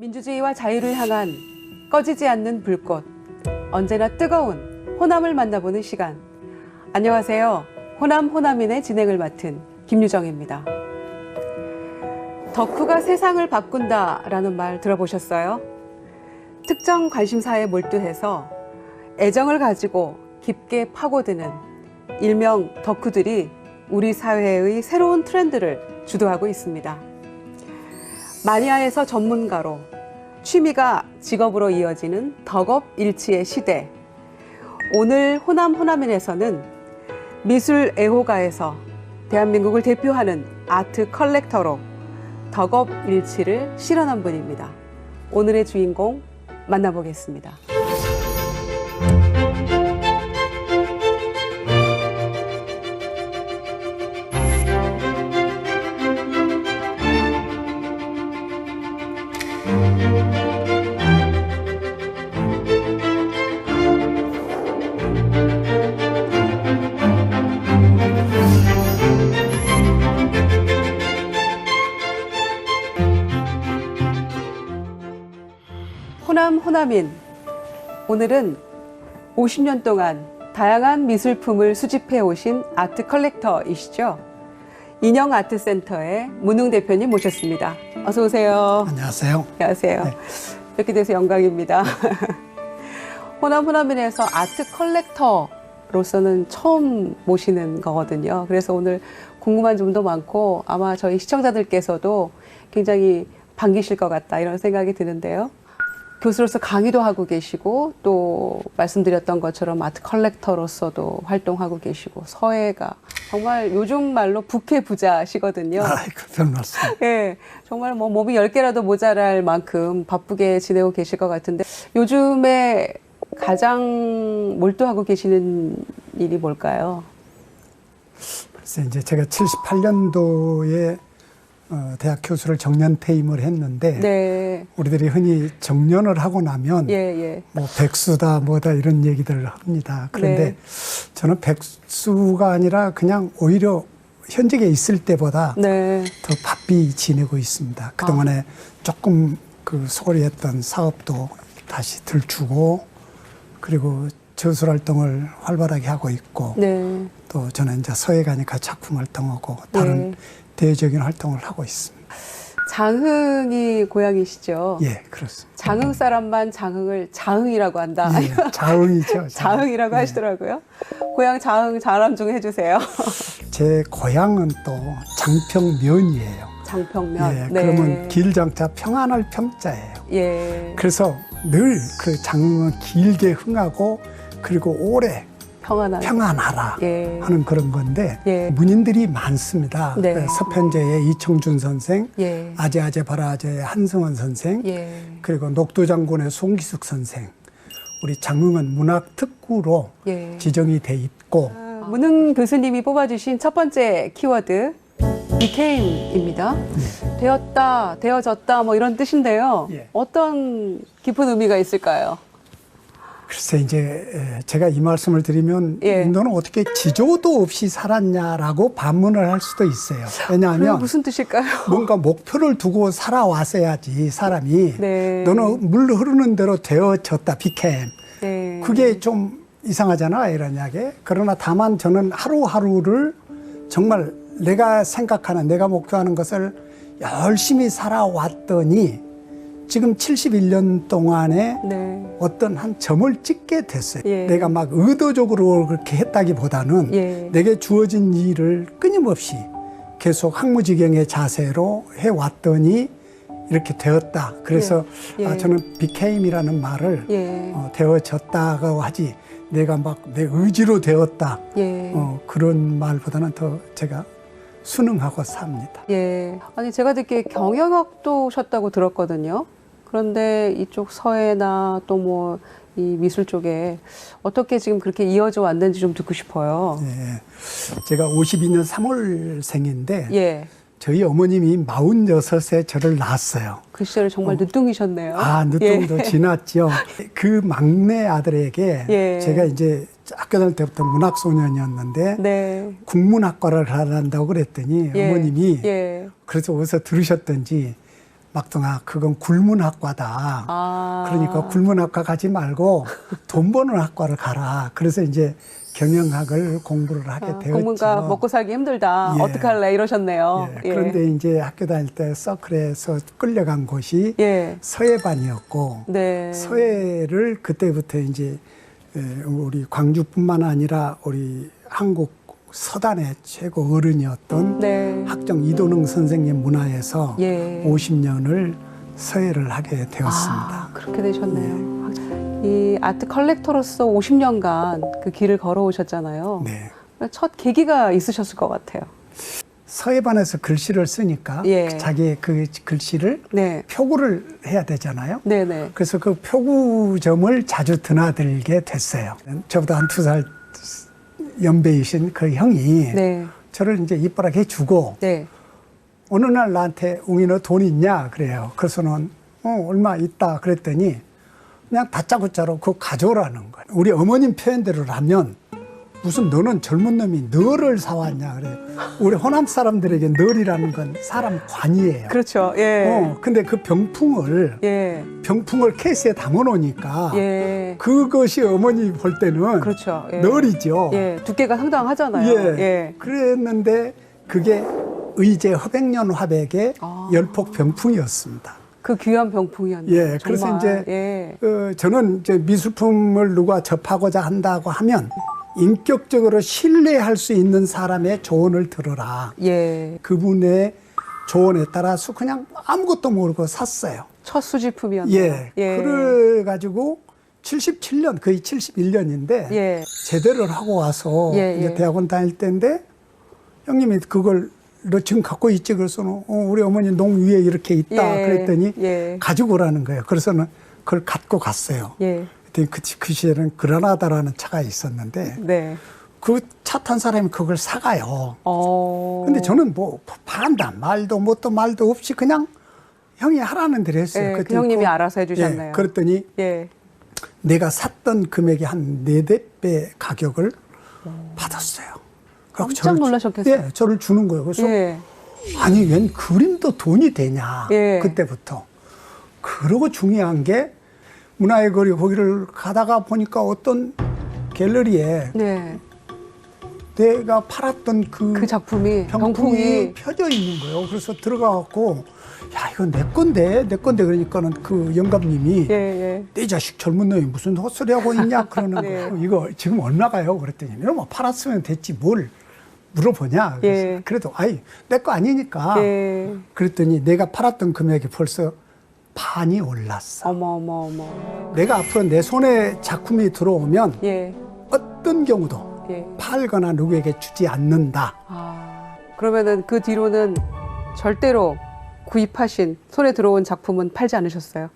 민주주의와 자유를 향한 꺼지지 않는 불꽃, 언제나 뜨거운 호남을 만나보는 시간. 안녕하세요. 호남호남인의 진행을 맡은 김유정입니다. 덕후가 세상을 바꾼다라는 말 들어보셨어요? 특정 관심사에 몰두해서 애정을 가지고 깊게 파고드는 일명 덕후들이 우리 사회의 새로운 트렌드를 주도하고 있습니다. 마니아에서 전문가로, 취미가 직업으로 이어지는 덕업일치의 시대. 오늘 호남호남인에서는 미술 애호가에서 대한민국을 대표하는 아트 컬렉터로 덕업일치를 실현한 분입니다. 오늘의 주인공 만나보겠습니다. 호남호남인, 오늘은 50년 동안 다양한 미술품을 수집해 오신 아트 컬렉터이시죠. 인형아트센터의 문흥 대표님 모셨습니다. 어서 오세요. 안녕하세요. 안녕하세요. 네. 이렇게 돼서 영광입니다. 호남호남인에서 아트 컬렉터로서는 처음 모시는 거거든요. 그래서 오늘 궁금한 점도 많고 아마 저희 시청자들께서도 굉장히 반기실 것 같다 이런 생각이 드는데요. 교수로서 강의도 하고 계시고 또 말씀드렸던 것처럼 아트 컬렉터로서도 활동하고 계시고 서예가 정말 요즘 말로 부캐 부자시거든요. 아이고, 별 말씀. 예, 정말 뭐 몸이 10개라도 모자랄 만큼 바쁘게 지내고 계실 것 같은데 요즘에 가장 몰두하고 계시는 일이 뭘까요? 그래서 이제 제가 78년도에 대학 교수를 정년 퇴임을 했는데 네. 우리들이 흔히 정년을 하고 나면 예. 뭐 백수다 뭐다 이런 얘기들을 합니다. 그런데 네. 저는 백수가 아니라 그냥 오히려 현직에 있을 때보다 네. 더 바삐 지내고 있습니다. 그동안에 조금 그 소홀히 했던 사업도 다시 들추고 그리고 저술 활동을 활발하게 하고 있고 네. 또 저는 이제 서예가니까 작품 활동하고 다른 네. 대외적인 활동을 하고 있습니다. 장흥이 고향이시죠? 예, 그렇습니다. 장흥 사람만 장흥을 자흥이라고 한다. 예, 자흥이죠. 자흥이라고 예. 하시더라고요. 고향 자흥 자랑 좀 해주세요. 제 고향은 또 장평면이에요. 장평면. 예, 네. 그러면 길장자 평안할 평자예요. 예. 그래서 늘 그 장흥은 길게 흥하고 그리고 오래 평안하라 예. 하는 그런 건데 예. 문인들이 많습니다. 네. 그 서편제의 이청준 선생, 예. 아제아제 바라제의 한성원 선생, 예. 그리고 녹두장군의 송기숙 선생. 우리 장흥은 문학특구로 예. 지정이 돼 있고 문흥 교수님이 뽑아주신 첫 번째 키워드 became입니다. 되었다, 되어졌다 뭐 이런 뜻인데요. 예. 어떤 깊은 의미가 있을까요? 글쎄 이제 제가 이 말씀을 드리면 예. 너는 어떻게 지조도 없이 살았냐라고 반문을 할 수도 있어요. 그게 왜냐하면 무슨 뜻일까요? 뭔가 목표를 두고 살아왔어야지 사람이. 네. 너는 물 흐르는 대로 되어졌다 became. 네. 그게 좀 이상하잖아 이러냐게. 그러나 다만 저는 하루하루를 정말 내가 생각하는 내가 목표하는 것을 열심히 살아왔더니 지금 71년 동안에 네. 어떤 한 점을 찍게 됐어요. 예. 내가 막 의도적으로 그렇게 했다기보다는 예. 내게 주어진 일을 끊임없이 계속 학무지경의 자세로 해왔더니 이렇게 되었다. 그래서 예. 예. 저는 became이라는 말을 예. 되어졌다고 하지 내가 막 내 의지로 되었다. 예. 그런 말보다는 더 제가 순응하고 삽니다. 예. 아니, 제가 듣기에 경영학도 셨다고 들었거든요. 그런데 이쪽 서예나 또 뭐 이 미술 쪽에 어떻게 지금 그렇게 이어져 왔는지 좀 듣고 싶어요. 예. 제가 52년 3월생인데 예. 저희 어머님이 46에 저를 낳았어요. 그 시절에 정말 늦둥이셨네요. 늦둥이도 예. 지났죠. 그 막내 아들에게 예. 제가 이제 학교 다닐 때부터 문학소년이었는데 네. 국문학과를 가란다고 그랬더니 예. 어머님이 예. 그래서 어디서 들으셨던지 막둥아 그건 굴문학과다. 아. 그러니까 굴문학과 가지 말고 돈 버는 학과를 가라. 그래서 이제 경영학을 공부를 하게 되었죠. 공문과 먹고 살기 힘들다. 예. 어떡할래 이러셨네요. 예. 그런데 이제 학교 다닐 때 서클에서 끌려간 곳이 예. 서예반이었고 네. 서예를 그때부터 이제 우리 광주뿐만 아니라 우리 한국 서단의 최고 어른이었던 네. 학정 이도능 선생님 문화에서 예. 50년을 서예를 하게 되었습니다. 아, 그렇게 되셨네요. 이 아트 컬렉터로서 50년간 그 길을 걸어오셨잖아요. 네. 첫 계기가 있으셨을 것 같아요. 서예반에서 글씨를 쓰니까 예. 자기의 그 글씨를 네. 표구를 해야 되잖아요. 네네. 그래서 그 표구점을 자주 드나들게 됐어요. 저보다 한 2살 연배이신 그 형이 네. 저를 이제 입바라게 해주고 네. 어느 날 나한테 웅이 너 돈 있냐 그래요. 그래서는 얼마 있다 그랬더니 그냥 다짜고짜로 그거 가져오라는 거예요. 우리 어머님 표현대로라면 무슨 너는 젊은 놈이 너를 사왔냐 그래요. 우리 호남 사람들에게 너이라는 건 사람 관이에요. 그렇죠. 예. 근데 그 병풍을 예. 케이스에 담아 놓으니까 예. 그것이 어머니 볼 때는 그렇죠. 예. 널이죠. 예. 두께가 상당하잖아요. 예. 예. 그랬는데 그게 의제 허백년 화백의 아. 열폭 병풍이었습니다. 그 귀한 병풍이었네요. 예. 정말. 그래서 이제 예. 저는 이제 미술품을 누가 접하고자 한다고 하면 인격적으로 신뢰할 수 있는 사람의 조언을 들어라. 예. 그분의 조언에 따라서 그냥 아무것도 모르고 샀어요. 첫 수집품이었네요. 예. 그래가지고 77년, 거의 71년인데 예. 제대를 하고 와서 예, 이제 예. 대학원 다닐 때인데 형님이 그걸 너 지금 갖고 있지? 그래서 우리 어머니 농 위에 이렇게 있다. 예, 그랬더니 예. 가지고 오라는 거예요. 그래서는 그걸 갖고 갔어요. 예. 그랬더니 그 시절에는 그라나다라는 차가 있었는데 네. 그 차 탄 사람이 그걸 사가요. 어. 근데 저는 뭐 반다 말도 뭣도 말도 없이 그냥 형이 하라는 대로 했어요. 예, 그 그랬더니 형님이 알아서 해주셨네요. 예, 그랬더니 예. 내가 샀던 금액의 한 4배 가격을 받았어요. 그래갖고 깜짝 놀라셨겠어요. 예, 저를 주는 거예요. 그래서 예. 아니 웬 그림도 돈이 되냐. 예. 그때부터. 그러고 중요한 게 문화의 거리 거기를 가다가 보니까 어떤 갤러리에 네. 내가 팔았던 그 작품이 병풍이 병풍이 펴져 있는 거예요. 그래서 들어가갖고 야 이건 내 건데 그러니까는 그 영감님이 예, 예. 내 자식 젊은 놈이 무슨 헛소리 하고 있냐 그러는 네. 거예요. 이거 지금 얼마가요? 그랬더니 이거 뭐 팔았으면 됐지 뭘 물어보냐. 그래서 예. 그래도 아이 내 거 아니니까. 예. 그랬더니 내가 팔았던 금액이 벌써 반이 올랐어. 어머. 내가 앞으로 내 손에 작품이 들어오면 예. 어떤 경우도 예. 팔거나 누구에게 주지 않는다. 아. 그러면은 그 뒤로는 절대로 구입하신 손에 들어온 작품은 팔지 않으셨어요?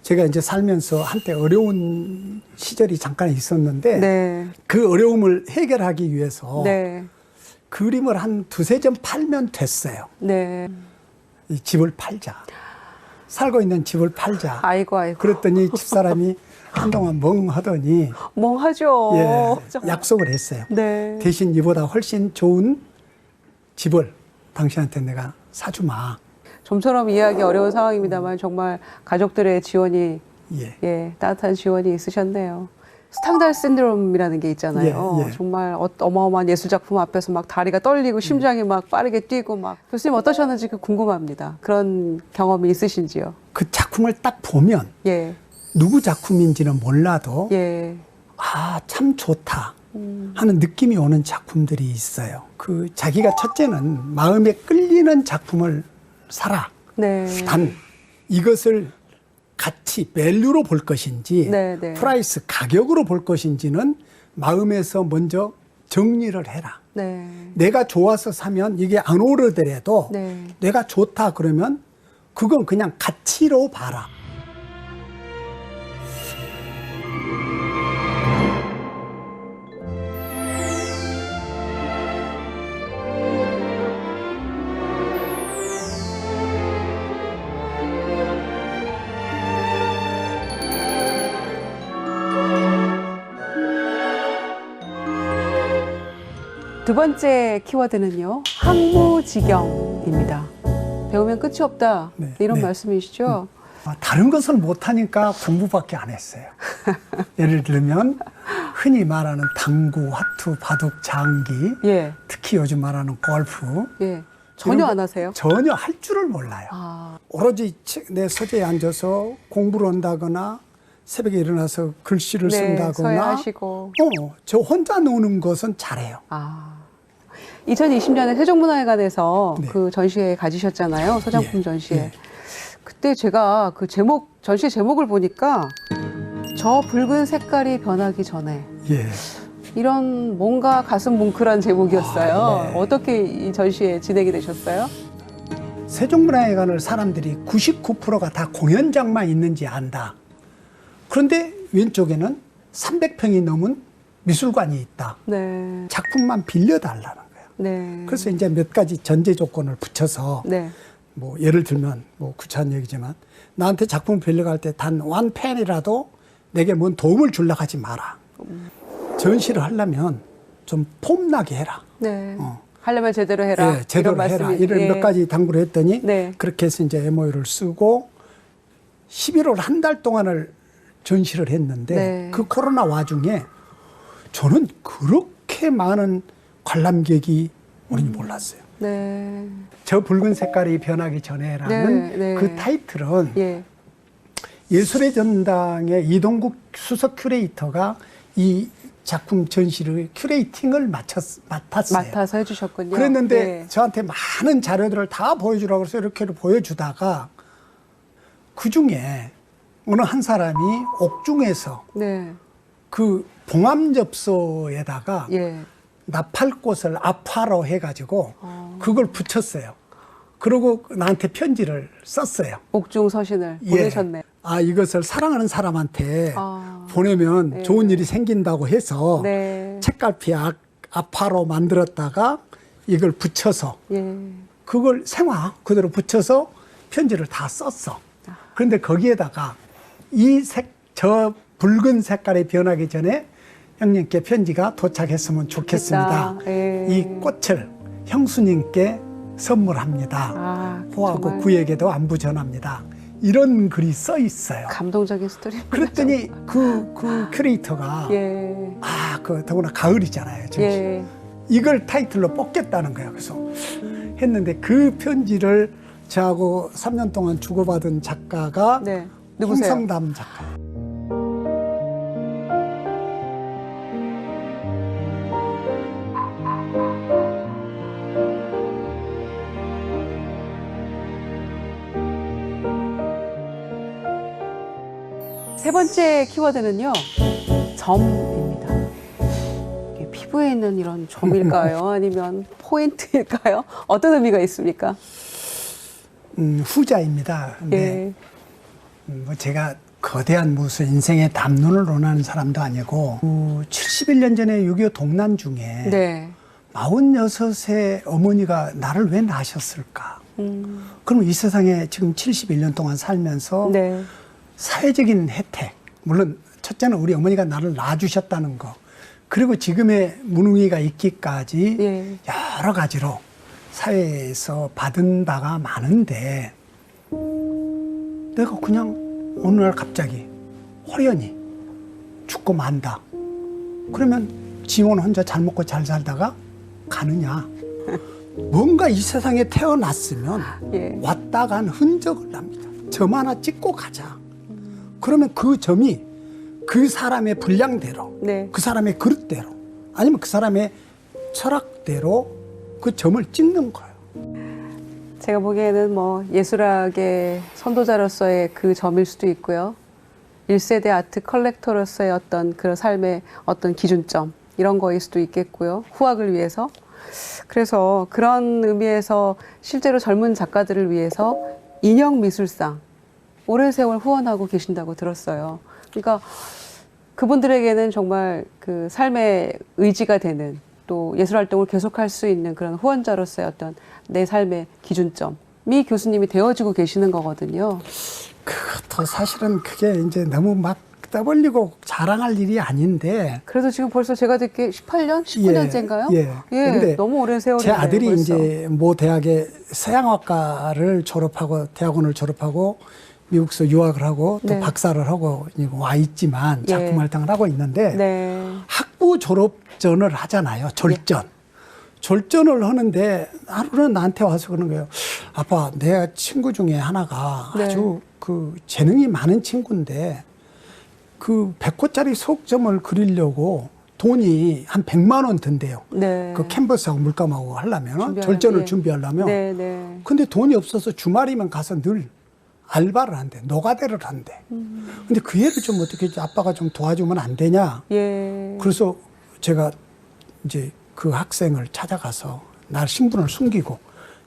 제가 이제 살면서 한때 어려운 시절이 잠깐 있었는데 네. 그 어려움을 해결하기 위해서 네. 그림을 한 2-3점 팔면 됐어요. 네. 이 집을 팔자. 살고 있는 집을 팔자. 아이고. 그랬더니 집사람이 한동안 멍하더니 멍하죠. 예, 정말. 약속을 했어요. 네. 대신 이보다 훨씬 좋은 집을 당신한테 내가 사주마. 좀처럼 이해하기 어려운 상황입니다만 정말 가족들의 지원이 예. 따뜻한 지원이 있으셨네요. 스탕달 신드롬이라는 게 있잖아요. 예. 정말 어마어마한 예술 작품 앞에서 막 다리가 떨리고 심장이 막 빠르게 뛰고 막 교수님 어떠셨는지 궁금합니다. 그런 경험이 있으신지요? 그 작품을 딱 보면 예. 누구 작품인지는 몰라도 예. 아, 참 좋다 하는 느낌이 오는 작품들이 있어요. 그 자기가 첫째는 마음에 끌리는 작품을 사라. 네. 단 이것을 가치, 밸류로 볼 것인지 네, 네. 프라이스, 가격으로 볼 것인지는 마음에서 먼저 정리를 해라. 네. 내가 좋아서 사면 이게 안 오르더라도 네. 내가 좋다 그러면 그건 그냥 가치로 봐라. 두 번째 키워드는요, 항무직영입니다. 배우면 끝이 없다. 네, 이런 네. 말씀이시죠? 다른 것을 못하니까 공부밖에 안 했어요. 예를 들면 흔히 말하는 당구, 화투, 바둑, 장기, 예. 특히 요즘 말하는 골프. 예. 전혀 이런 안 하세요? 전혀 할 줄을 몰라요. 아, 오로지 내 서재에 앉아서 공부를 한다거나 새벽에 일어나서 글씨를 네, 쓴다거나 서예하시고. 저 혼자 노는 것은 잘해요. 아. 2020년에 세종문화회관에서 네. 그 전시회 가지셨잖아요. 소장품 예, 전시회. 예. 그때 제가 그 제목, 전시 제목을 보니까 저 붉은 색깔이 변하기 전에 예. 이런 뭔가 가슴 뭉클한 제목이었어요. 아, 네. 어떻게 이 전시회 진행이 되셨어요? 세종문화회관을 사람들이 99%가 다 공연장만 있는지 안다. 그런데 왼쪽에는 300평이 넘은 미술관이 있다. 네. 작품만 빌려달라는 거예요. 네. 그래서 이제 몇 가지 전제 조건을 붙여서 네. 뭐 예를 들면 뭐 구차한 얘기지만 나한테 작품 빌려갈 때 단 원 펜이라도 내게 뭔 도움을 주려고 하지 마라. 전시를 하려면 좀 폼나게 해라. 네. 어. 하려면 제대로 해라. 예, 제대로 이런 해라. 말씀이- 이런 예. 몇 가지 당부를 했더니 네. 그렇게 해서 이제 MOU를 쓰고 11월 한 달 동안을 전시를 했는데 네. 그 코로나 와중에 저는 그렇게 많은 관람객이 오는지 몰랐어요. 네. 저 붉은 색깔이 변하기 전에라는 네, 네. 그 타이틀은 예. 예술의 전당의 이동국 수석 큐레이터가 이 작품 전시를 큐레이팅을 맡았어요. 맡아서 해주셨군요. 그랬는데 네. 저한테 많은 자료들을 다 보여주라고 해서 이렇게 보여주다가 그 중에 어느 한 사람이 옥중에서 네. 그 봉암 접소에다가 예. 나팔꽃을 아파로 해가지고 그걸 붙였어요. 그리고 나한테 편지를 썼어요. 옥중 서신을 보내셨네. 아, 이것을 사랑하는 사람한테 아. 보내면 네. 좋은 일이 생긴다고 해서 네. 책갈피 아파로 만들었다가 이걸 붙여서 예. 그걸 생화 그대로 붙여서 편지를 다 썼어. 그런데 거기에다가 저 붉은 색깔이 변하기 전에 형님께 편지가 도착했으면 좋겠습니다. 예. 이 꽃을 형수님께 선물합니다. 아, 호하고 정말 구에게도 안부 전합니다. 이런 글이 써 있어요. 감동적인 스토리. 그랬더니 그 큐레이터가 예. 더구나 가을이잖아요. 전시. 예. 이걸 타이틀로 뽑겠다는 거예요. 그래서 했는데 그 편지를 저하고 3년 동안 주고받은 작가가 네. 누구세요? 홍성담 작가. 세 번째 키워드는요, 점입니다. 이게 피부에 있는 이런 점일까요? 아니면 포인트일까요? 어떤 의미가 있습니까? 후자입니다. 근데 예. 뭐 제가 거대한 무슨 인생의 담론을 논하는 사람도 아니고 71년 전에 6.25 동란 중에 네. 46의 어머니가 나를 왜 낳으셨을까? 그럼 이 세상에 지금 71년 동안 살면서 네. 사회적인 혜택, 물론 첫째는 우리 어머니가 나를 낳아주셨다는 거, 그리고 지금의 문웅이가 있기까지 예. 여러 가지로 사회에서 받은 바가 많은데 내가 그냥 어느 날 갑자기 호련히 죽고 만다. 그러면 지원 혼자 잘 먹고 잘 살다가 가느냐? 뭔가 이 세상에 태어났으면 예. 왔다 간 흔적을 납니다. 점 하나 찍고 가자. 그러면 그 점이 그 사람의 분량대로, 네. 그 사람의 그릇대로, 아니면 그 사람의 철학대로 그 점을 찍는 거예요. 제가 보기에는 뭐 예술학의 선도자로서의 그 점일 수도 있고요. 1세대 아트 컬렉터로서의 어떤 그런 삶의 어떤 기준점, 이런 거일 수도 있겠고요. 후학을 위해서. 그래서 그런 의미에서 실제로 젊은 작가들을 위해서 인형미술상 오랜 세월 후원하고 계신다고 들었어요. 그러니까 그분들에게는 정말 그 삶의 의지가 되는, 또 예술활동을 계속할 수 있는 그런 후원자로서의 어떤 내 삶의 기준점이 교수님이 되어주고 계시는 거거든요. 그것도 사실은 그게 이제 너무 막 떠벌리고 자랑할 일이 아닌데 그래도 지금 벌써 제가 듣기에 18년? 19년째인가요? 예. 근데 너무 오랜 세월이네요. 제 아들이 벌써. 이제 모 대학의 서양학과를 졸업하고 대학원을 졸업하고 미국서 유학을 하고 또 네. 박사를 하고 와 있지만 작품 예. 활동을 하고 있는데 네. 학부 졸업전을 하잖아요. 졸전. 졸전을 하는데 하루는 나한테 와서 그러는 거예요. 아빠, 내 친구 중에 하나가 네. 아주 그 재능이 많은 친구인데 그 100호짜리 소극점을 그리려고 돈이 한 100만 원 든대요. 네. 그 캔버스하고 물감하고 하려면 준비하려면, 졸전을 예. 준비하려면. 네, 네. 근데 돈이 없어서 주말이면 가서 늘 알바를 한대. 노가다를 한대. 근데 그 애를 좀 어떻게 아빠가 좀 도와주면 안 되냐. 예. 그래서 제가 이제 그 학생을 찾아가서 날 신분을 숨기고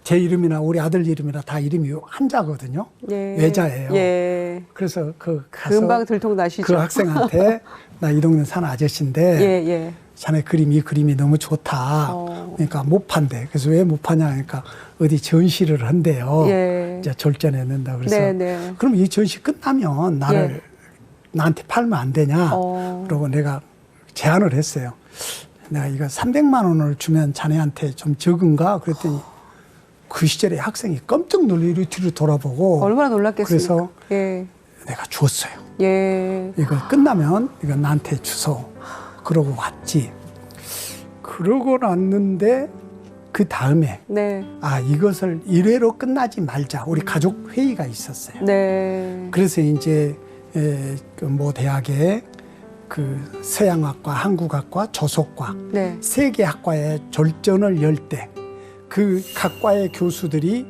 제 이름이나 우리 아들 이름이나 다 이름이 한자거든요. 예. 외자예요. 예. 그래서 그 가서 금방 들통나시죠. 그 학생한테 나 이 동네 사는 아저씨인데 예, 예. 자네 이 그림이 너무 좋다. 그러니까 못 판대. 그래서 왜 못 파냐 그러니까 어디 전시를 한대요. 예. 이제 졸전에 넣는다. 그래서 네, 네. 그럼 이 전시 끝나면 나를 나한테 팔면 안 되냐. 그러고 내가 제안을 했어요. 내가 이거 300만 원을 주면 자네한테 좀 적은가? 그랬더니 그 시절에 학생이 깜짝 놀라 이리 뒤로 돌아보고 얼마나 놀랐겠습니까? 그래서 예. 내가 줬어요. 예. 이거 끝나면 이거 나한테 주소. 그러고 왔지. 그러고 났는데 그 다음에 네. 아 이것을 일회로 끝나지 말자. 우리 가족 회의가 있었어요. 네. 그래서 이제 모 대학에 그 서양학과, 한국학과, 조속과 네. 세 개 학과에 졸전을 열 때 그 각과의 교수들이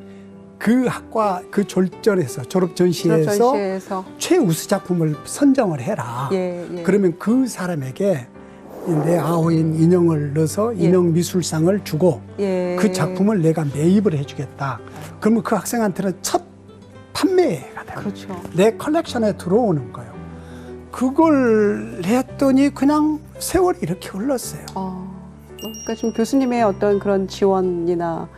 그 학과 그 졸전에서 졸업 전시에서 전시회에서. 최우수 작품을 선정을 해라. 예, 예. 그러면 그 사람에게 내 아호인 인형을 넣어서 인형 미술상을 주고 예. 그 작품을 내가 매입을 해주겠다. 그러면 그 학생한테는 첫 판매가 돼요. 그렇죠. 내 컬렉션에 들어오는 거예요. 그걸 했더니 그냥 세월이 이렇게 흘렀어요. 그러니까 지금 교수님의 어떤 그런 지원이나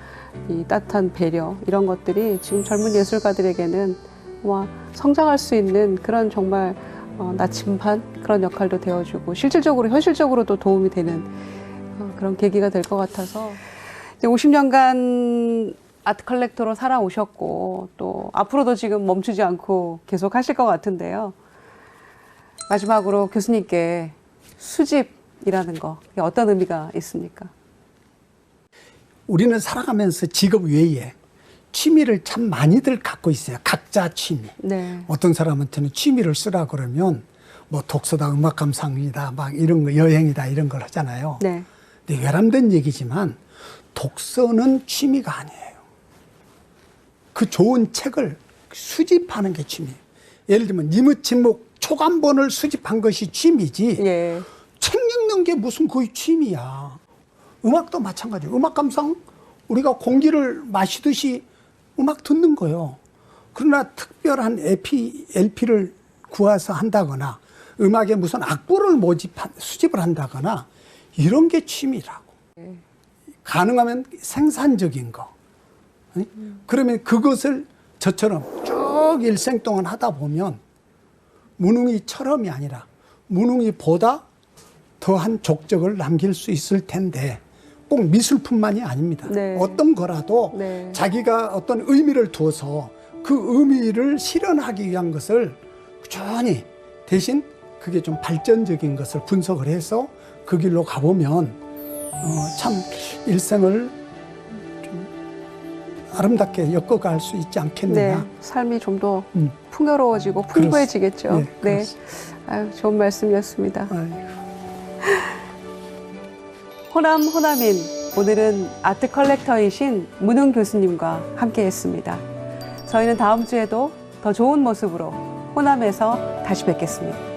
이 따뜻한 배려 이런 것들이 지금 젊은 예술가들에게는 와 성장할 수 있는 그런 정말 나침반 그런 역할도 되어주고 실질적으로 현실적으로도 도움이 되는 그런 계기가 될 것 같아서 이제 50년간 아트 컬렉터로 살아오셨고 또 앞으로도 지금 멈추지 않고 계속 하실 것 같은데요. 마지막으로 교수님께 수집이라는 거 어떤 의미가 있습니까? 우리는 살아가면서 직업 외에 취미를 참 많이들 갖고 있어요. 각자 취미. 네. 어떤 사람한테는 취미를 쓰라 그러면 뭐 독서다, 음악 감상이다, 막 이런 거, 여행이다 이런 걸 하잖아요. 네. 근데 외람된 얘기지만 독서는 취미가 아니에요. 그 좋은 책을 수집하는 게 취미예요. 예를 들면 니무침묵 초간본을 수집한 것이 취미지. 예. 책 읽는 게 무슨 거의 취미야. 음악도 마찬가지예요. 음악 감상 우리가 공기를 마시듯이 음악 듣는 거예요. 그러나 특별한 LP를 구해서 한다거나 음악에 무슨 악보를 수집을 한다거나 이런 게 취미라고. 가능하면 생산적인 거. 그러면 그것을 저처럼 쭉 일생 동안 하다 보면 무능이처럼이 아니라 무능이보다 더한 족적을 남길 수 있을 텐데 꼭 미술뿐만이 아닙니다. 네. 어떤 거라도 네. 자기가 어떤 의미를 두어서 그 의미를 실현하기 위한 것을 꾸준히 대신 그게 좀 발전적인 것을 분석을 해서 그 길로 가보면 참 일생을 좀 아름답게 엮어갈 수 있지 않겠느냐. 네, 삶이 좀 더 풍요로워지고 풍부해지겠죠. 네, 네, 아유, 좋은 말씀이었습니다. 아이고. 호남 호남인 오늘은 아트 컬렉터이신 문흥 교수님과 함께했습니다. 저희는 다음 주에도 더 좋은 모습으로 호남에서 다시 뵙겠습니다.